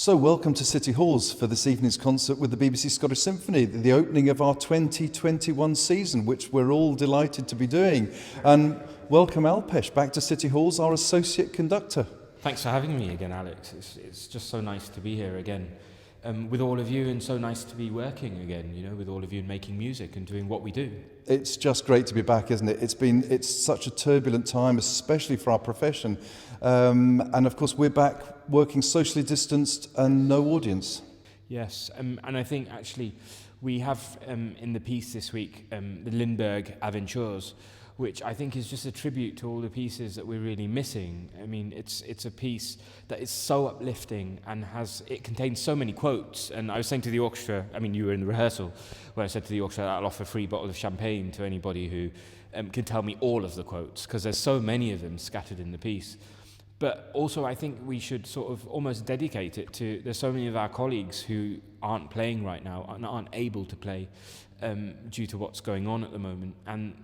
So welcome to City Halls for this evening's concert with the BBC Scottish Symphony, the opening of our 2021 season, which we're all delighted to be doing. And welcome Alpesh back to City Halls, our Associate Conductor. Thanks for having me again, Alex. It's just so nice to be here again with all of you, and so nice to be working again, with all of you and making music and doing what we do. It's just great to be back, isn't it? It's such a turbulent time, especially for our profession. And of course, we're back working socially distanced and no audience. Yes, and I think actually we have in the piece this week the Lindberg Aventures, which I think is just a tribute to all the pieces that we're really missing. I mean, it's a piece that is so uplifting and it contains so many quotes. And I was saying to the orchestra, you were in the rehearsal, where I said to the orchestra, I'll offer a free bottle of champagne to anybody who can tell me all of the quotes, because there's so many of them scattered in the piece. But also I think we should sort of almost dedicate it to, there's so many of our colleagues who aren't playing right now and aren't able to play due to what's going on at the moment. And,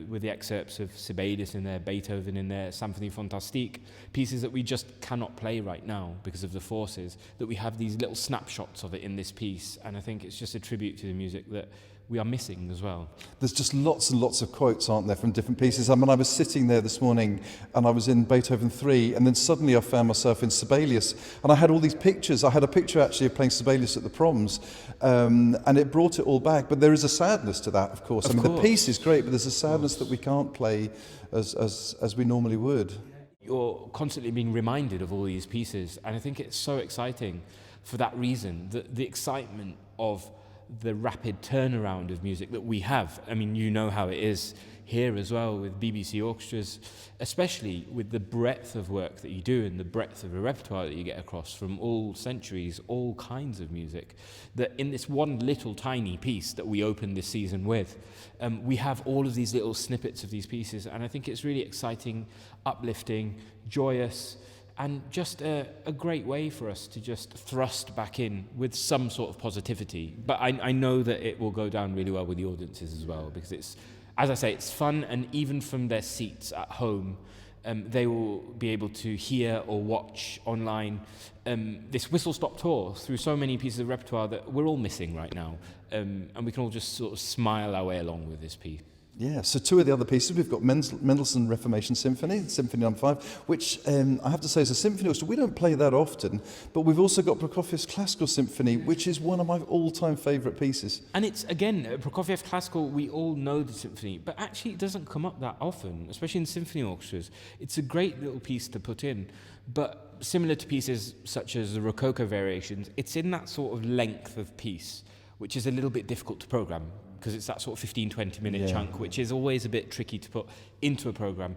with the excerpts of Sibelius in there, Beethoven in there, Symphonie Fantastique, pieces that we just cannot play right now because of the forces, that we have these little snapshots of it in this piece. And I think it's just a tribute to the music that we are missing as well. There's just lots and lots of quotes, aren't there, from different pieces. I was sitting there this morning and I was in Beethoven 3, and then suddenly I found myself in Sibelius, and I had all these pictures. I had a picture actually of playing Sibelius at the proms, and it brought it all back. But there is a sadness to that, of course. The piece is great, but there's a sadness that we can't play as we normally would. You're constantly being reminded of all these pieces, and I think it's so exciting for that reason, the excitement of the rapid turnaround of music that we have. You know how it is here as well with BBC orchestras, especially with the breadth of work that you do and the breadth of a repertoire that you get across from all centuries, all kinds of music, that in this one little tiny piece that we opened this season with, we have all of these little snippets of these pieces, and I think it's really exciting, uplifting, joyous, and just a great way for us to just thrust back in with some sort of positivity. But I know that it will go down really well with the audiences as well, because it's, as I say, it's fun, and even from their seats at home, they will be able to hear or watch online this whistle-stop tour through so many pieces of repertoire that we're all missing right now. And we can all just sort of smile our way along with this piece. Yeah, so two of the other pieces, we've got Mendelssohn Reformation Symphony, Symphony No. 5, which I have to say is a symphony orchestra. We don't play that often, but we've also got Prokofiev's Classical Symphony, which is one of my all-time favourite pieces. And it's, again, Prokofiev Classical, we all know the symphony, but actually it doesn't come up that often, especially in symphony orchestras. It's a great little piece to put in, but similar to pieces such as the Rococo Variations, it's in that sort of length of piece, which is a little bit difficult to program, because it's that sort of 15-20 minute chunk, which is always a bit tricky to put into a program,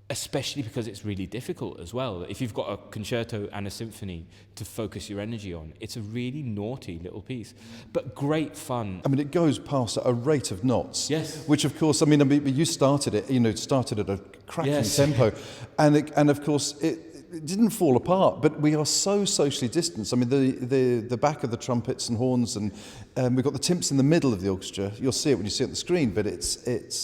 especially because it's really difficult as well. If you've got a concerto and a symphony to focus your energy on, it's a really naughty little piece, but great fun. It goes past at a rate of knots. Yes. Which, of course, you started it, started at a cracking tempo, and of course it didn't fall apart, but we are so socially distanced. The back of the trumpets and horns, and we've got the timps in the middle of the orchestra. You'll see it when you see it on the screen, but it's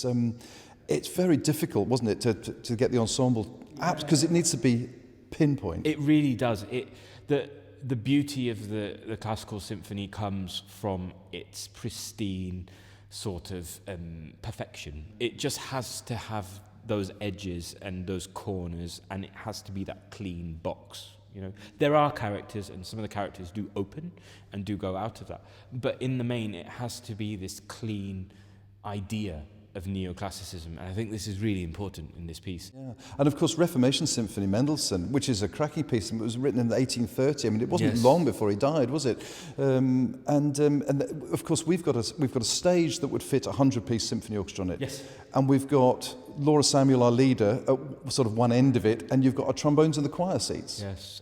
very difficult, wasn't it, to get the ensemble apt, because it needs to be pinpoint. It really does. The beauty of the classical symphony comes from its pristine sort of perfection. It just has to have those edges and those corners, and it has to be that clean box. There are characters, and some of the characters do open and do go out of that, but in the main it has to be this clean idea of neoclassicism, and I think this is really important in this piece. Yeah. And of course, Reformation Symphony, Mendelssohn, which is a cracking piece, and it was written in 1830. It wasn't long before he died, was it? And of course, we've got a stage that would fit a 100-piece symphony orchestra on it. Yes. And we've got Laura Samuel, our leader, at sort of one end of it, and you've got our trombones in the choir seats. Yes.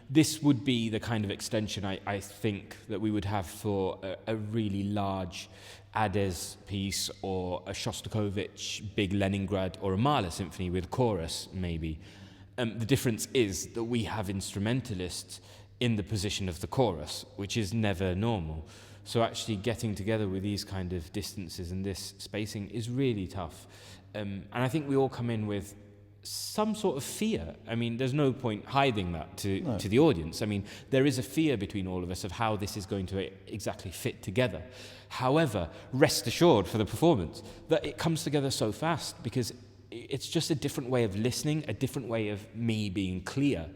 This would be the kind of extension I think that we would have for a really large Adès piece, or a Shostakovich big Leningrad, or a Mahler symphony with chorus, maybe. The difference is that we have instrumentalists in the position of the chorus, which is never normal. So actually getting together with these kind of distances and this spacing is really tough. And I think we all come in with some sort of fear. I mean, there's no point hiding that to the audience. I mean, there is a fear between all of us of how this is going to exactly fit together. However, rest assured for the performance that it comes together so fast, because it's just a different way of listening, a different way of me being clear.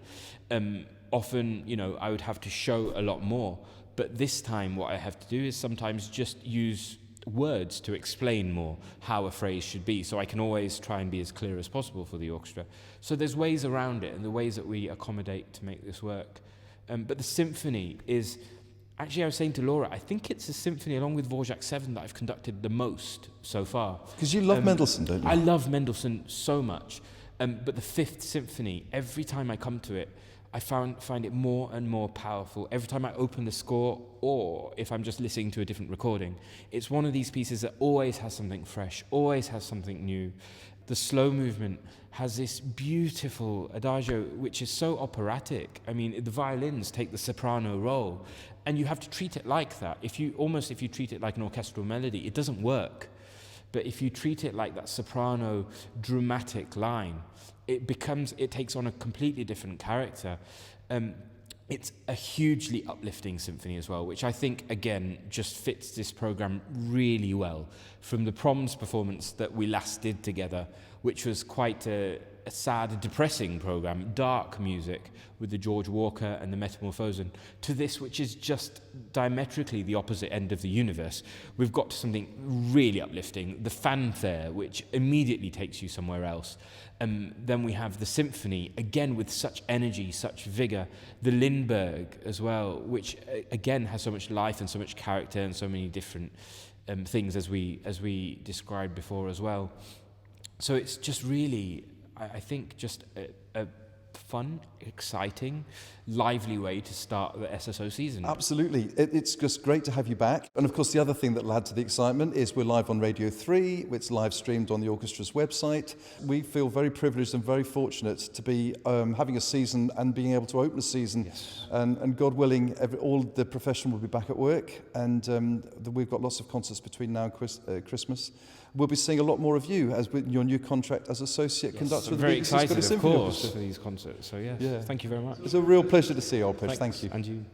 Often, you know, I would have to show a lot more, but this time what I have to do is sometimes just use words to explain more how a phrase should be, so I can always try and be as clear as possible for the orchestra. So there's ways around it and the ways that we accommodate to make this work. But the symphony is, actually I was saying to Laura, I think it's a symphony along with Dvorak 7 that I've conducted the most so far. Because you love Mendelssohn, don't you? I love Mendelssohn so much, but the Fifth Symphony, every time I come to it, I find it more and more powerful. Every time I open the score, or if I'm just listening to a different recording, it's one of these pieces that always has something fresh, always has something new. The slow movement has this beautiful adagio, which is so operatic. I mean, the violins take the soprano role, and you have to treat it like that. If you treat it like an orchestral melody, it doesn't work. But if you treat it like that soprano dramatic line, it takes on a completely different character. It's a hugely uplifting symphony as well, which I think, again, just fits this program really well. From the Proms performance that we last did together, which was quite a sad, depressing program, dark music with the George Walker and the Metamorphosen, to this, which is just diametrically the opposite end of the universe. We've got to something really uplifting, the Fanfare, which immediately takes you somewhere else. Then we have the symphony, again with such energy, such vigor. The Lindberg as well, which again has so much life and so much character and so many different things as we described before as well. So it's just really, I think, just a fun, exciting, lively way to start the SSO season. Absolutely. It's just great to have you back. And of course, the other thing that will add to the excitement is we're live on Radio 3. It's live streamed on the orchestra's website. We feel very privileged and very fortunate to be having a season and being able to open a season. Yes. And God willing, all the profession will be back at work. And we've got lots of concerts between now and Christmas. We'll be seeing a lot more of you as with your new contract as Associate Conductor of the BBC Scottish Symphony Orchestra Orchestra. For these concerts. So yeah, thank you very much. It's a real pleasure to see you, Alpesh. Thank you. And you.